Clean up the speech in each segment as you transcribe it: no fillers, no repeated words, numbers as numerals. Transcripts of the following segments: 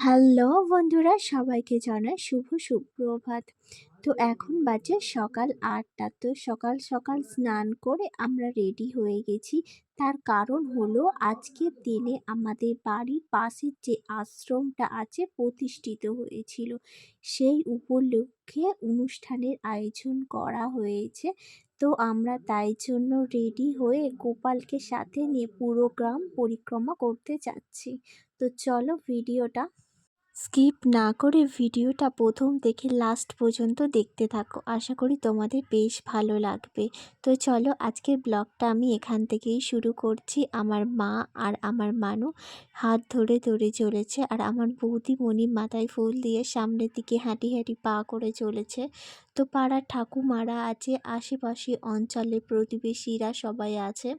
Hello বন্ধুরা, সবাইকে জানাই শুভ সুপ্রভাত। তো এখন বাজে সকাল ৮টা। তো সকাল সকাল স্নান করে আমরা রেডি হয়ে গেছি। তার কারণ হলো আজকের দিনে আমাদের বাড়ির পাশের যে আশ্রমটা আছে প্রতিষ্ঠিত হয়েছিল, সেই উপলক্ষে অনুষ্ঠানের আয়োজন করা হয়েছে। তো আমরা তাই জন্য রেডি হয়ে গোপালকে সাথে নিয়ে পুরো গ্রাম পরিক্রমা করতে যাচ্ছি। তো চলো ভিডিওটা স্কিপ না করে ভিডিওটা প্রথম থেকে লাস্ট পর্যন্ত দেখতে থাকো। আশা করি তোমাদের বেশ ভালো লাগবে। তো চলো আজকের ব্লগটা আমি এখান থেকেই শুরু করছি। আমার মা আর আমার মানু হাত ধরে ধরে চলেছে, আর আমার বৌদিমণি মাথায় ফুল দিয়ে সামনের দিকে হাঁটি হাঁটি পা করে চলেছে। তো পাড়ার ঠাকুমারা আছে, আশেপাশে অঞ্চলে প্রতিবেশীরা সবাই আছে।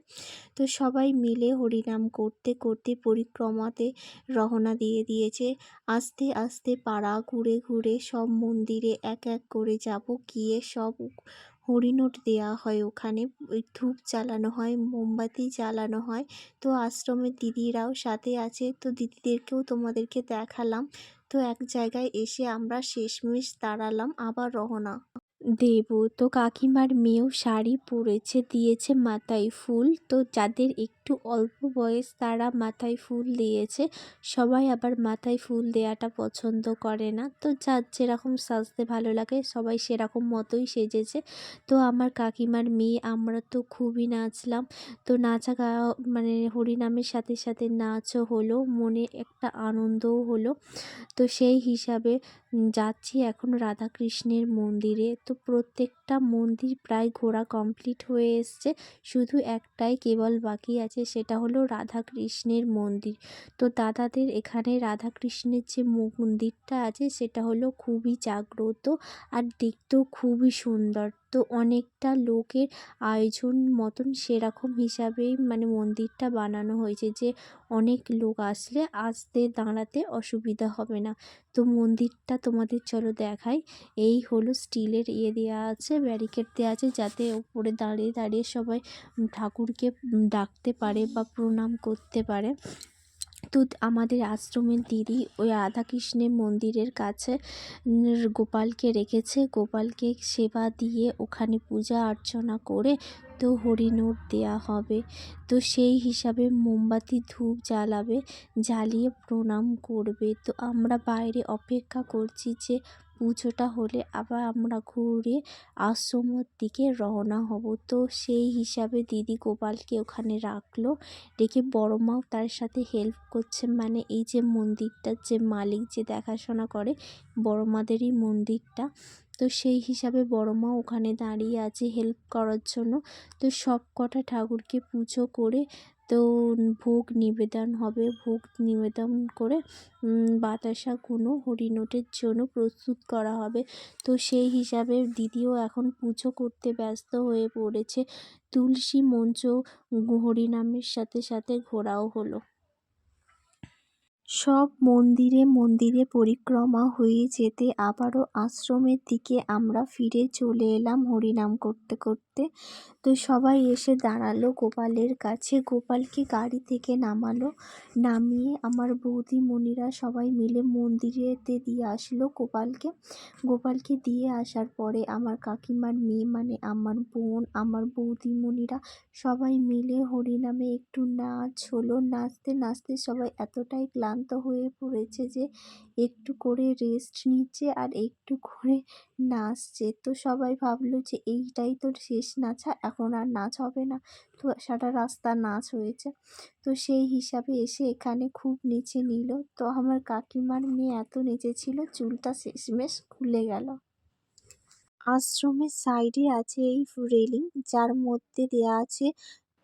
তো সবাই মিলে হরিনাম করতে করতে পরিক্রমাতে রওনা দিয়ে দিয়েছে। আস্তে আস্তে পাড়া ঘুরে ঘুরে সব মন্দিরে এক এক করে যাব, গিয়ে সব হরিনোট দেওয়া হয়, ওখানে ওই ধূপ জ্বালানো হয়, মোমবাতি জ্বালানো হয়। তো আশ্রমের দিদিরাও সাথে আছে, তো দিদিদেরকেও তোমাদেরকে দেখালাম। তো এক জায়গায় এসে আমরা শেষমেশ দাঁড়ালাম, আবার রওনা দেব। তো কাকিমার মেয়েও শাড়ি পরেছে, দিয়েছে মাথায় ফুল। তো যাদের একটু অল্প বয়স তারা মাথায় ফুল দিয়েছে, সবাই আবার মাথায় ফুল দেওয়াটা পছন্দ করে না। তো যার যেরকম সাজতে ভালো লাগে সবাই সেরকম মতোই সেজেছে। তো আমার কাকিমার মেয়ে আমরা তো খুবই নাচলাম। তো নাচা গাওয়া মানে হরিনামের সাথে সাথে নাচও হলো, মনে একটা আনন্দও হলো। তো সেই হিসাবে যাচ্ছি এখন রাধাকৃষ্ণের মন্দিরে। তো প্রত্যেকটা মন্দির প্রায় ঘোরা কমপ্লিট হয়ে এসছে, শুধু একটাই কেবল বাকি আছে, সেটা হলো রাধাকৃষ্ণের মন্দির। তো দাদাদের এখানে রাধাকৃষ্ণের যে মন্দিরটা আছে সেটা হলো খুবই জাগ্রত, আর দেখতেও খুবই সুন্দর। তো অনেকটা লোকের আয়োজন মতন সেরকম হিসাবেই মানে মন্দিরটা বানানো হয়েছে, যে অনেক লোক আসলে আসতে দাঁড়াতে অসুবিধা হবে না। তো মন্দিরটা তোমাদের চলো দেখাই। এই হলো স্টিলের দেওয়া আছে, ব্যারিকেড দেওয়া আছে, যাতে ওপরে দাঁড়িয়ে দাঁড়িয়ে সবাই ঠাকুরকে ডাকতে পারে বা প্রণাম করতে পারে। তো আমাদের আশ্রমের দিদি ওই রাধাকৃষ্ণের মন্দিরের কাছে গোপালকে রেখেছে, গোপালকে সেবা দিয়ে ওখানে পূজা অর্চনা করে তো হরিনোট দেয়া হবে। তো সেই হিসাবে মোমবাতি ধূপ জ্বালাবে, জ্বালিয়ে প্রণাম করবে। তো আমরা বাইরে অপেক্ষা করছি যে পুজোটা হলে আবার আমরা ঘুরে আশ্রমের দিকে রওনা হব। তো সেই হিসাবে দিদি গোপালকে ওখানে রাখলো, রেখে বড় মাও তার সাথে হেল্প করছে, মানে এই যে মন্দিরটার যে মালিক, যে দেখাশোনা করে, বড় মাদেরই মন্দিরটা। তো সেই হিসাবে বড় মা ওখানে দাঁড়িয়ে আছে হেল্প করার জন্য। তো সব কটা ঠাকুরকে পুজো করে তো ভোগ নিবেদন হবে, ভোগ নিবেদন করে বাতাসা কোনো হরিনোটের জন্য প্রস্তুত করা হবে। তো সেই হিসাবে দিদিও এখন পুজো করতে ব্যস্ত হয়ে পড়েছে। তুলসী মঞ্চ হরিনামের সাথে সাথে ঘোরাও হলো। সব মন্দিরে মন্দিরে পরিক্রমা হয়ে যেতে আবারও আশ্রমের দিকে আমরা ফিরে চলে এলাম হরিনাম করতে করতে। তো সবাই এসে দাঁড়ালো গোপালের কাছে, গোপালকে গাড়ি থেকে নামালো, নামিয়ে আমার বৌদিমণিরা সবাই মিলে মন্দিরেতে দিয়ে আসলো গোপালকে। গোপালকে দিয়ে আসার পরে আমার কাকিমার মেয়ে মানে আমার বোন, আমার বৌদিমণিরা সবাই মিলে হরিনামে একটু নাচ হলো। নাচতে নাচতে সবাই এতটাই ক্লান্ত হয়ে পড়েছে যে একটু করে রেস্ট নিচ্ছে আর একটু করে নাচছে। তো সবাই ভাবলো যে এইটাই তো শেষ নাচা, এখন আর নাচ হবে না। তো সারা রাস্তা নাচ হয়েছে। তো সেই হিসাবে এসে এখানে খুব নেচে নিল। তো আমার কাকিমার মেয়ে এত নেচেছিল চুলটা শেষমেশ খুলে গেল। আশ্রমের সাইডে আছে এই রেলিং, যার মধ্যে দেয়া আছে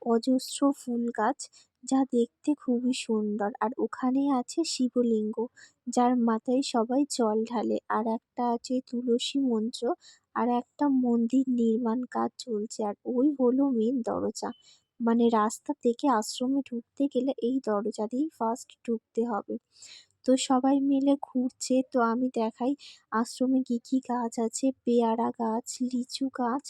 অজস্র ফুল গাছ, যা দেখতে খুবই সুন্দর। আর ওখানে আছে শিবলিঙ্গ, যার মাথায় সবাই জল ঢালে। আর একটা আছে তুলসী মঞ্চ, আর একটা মন্দির নির্মাণ কাজ চলছে। আর ওই হলো মেন দরজা, মানে রাস্তা থেকে আশ্রমে ঢুকতে গেলে এই দরজা দিয়েই ফার্স্ট ঢুকতে হবে। তো সবাই মিলে ঘুরছে। তো আমি দেখাই আশ্রমে কি কি গাছ আছে। পেয়ারা গাছ, লিচু গাছ,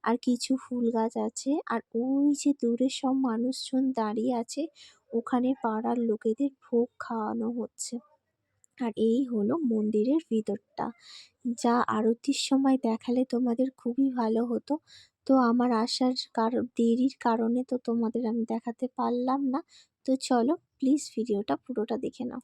আর কিছু ফুল গাছ আছে। আর ওই যে দূরে সব মানুষজন দাঁড়িয়ে আছে, ওখানে পাড়ার লোকেদের ভোগ খাওয়ানো হচ্ছে। আর এই হলো মন্দিরের ভিতরটা, যা আরতির সময় দেখালে তোমাদের খুবই ভালো হতো। তো আমার আসার দেরির কারণে তো তোমাদের আমি দেখাতে পারলাম না। তো চলো প্লিজ ভিডিওটা পুরোটা দেখে নাও।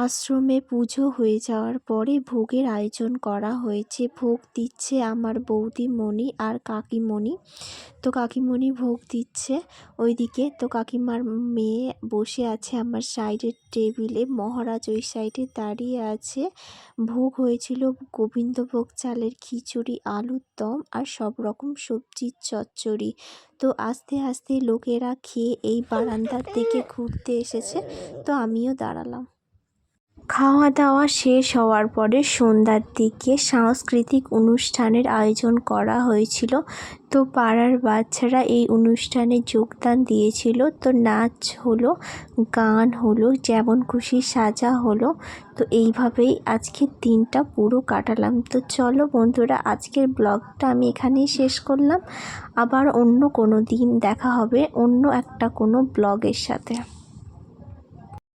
আশ্রমে পুজো হয়ে যাওয়ার পরে ভোগের আয়োজন করা হয়েছে। ভোগ দিচ্ছে আমার বৌদিমণি আর কাকিমণি। তো কাকিমণি ভোগ দিচ্ছে ওইদিকে। তো কাকিমার মেয়ে বসে আছে আমার সাইডের টেবিলে, মহারাজ ওই সাইডে দাঁড়িয়ে আছে। ভোগ হয়েছিল গোবিন্দভোগ চালের খিচুড়ি, আলুর দম আর সব রকম সবজির চচ্চড়ি। তো আস্তে আস্তে লোকেরা খেয়ে এই বারান্দার দিকে ঘুরতে এসেছে, তো আমিও দাঁড়ালাম। খাওয়া দাওয়া শেষ হওয়ার পরে সন্ধ্যার দিকে সাংস্কৃতিক অনুষ্ঠানের আয়োজন করা হয়েছিল। তো পাড়ার বাচ্চারা এই অনুষ্ঠানে যোগদান দিয়েছিল। তো নাচ হলো, গান হলো, যেমন খুশি সাজা হলো। তো এইভাবেই আজকের দিনটা পুরো কাটালাম। তো চলো বন্ধুরা, আজকের ব্লগটা আমি এখানেই শেষ করলাম। আবার অন্য কোনো দিন দেখা হবে অন্য একটা কোনো ব্লগের সাথে।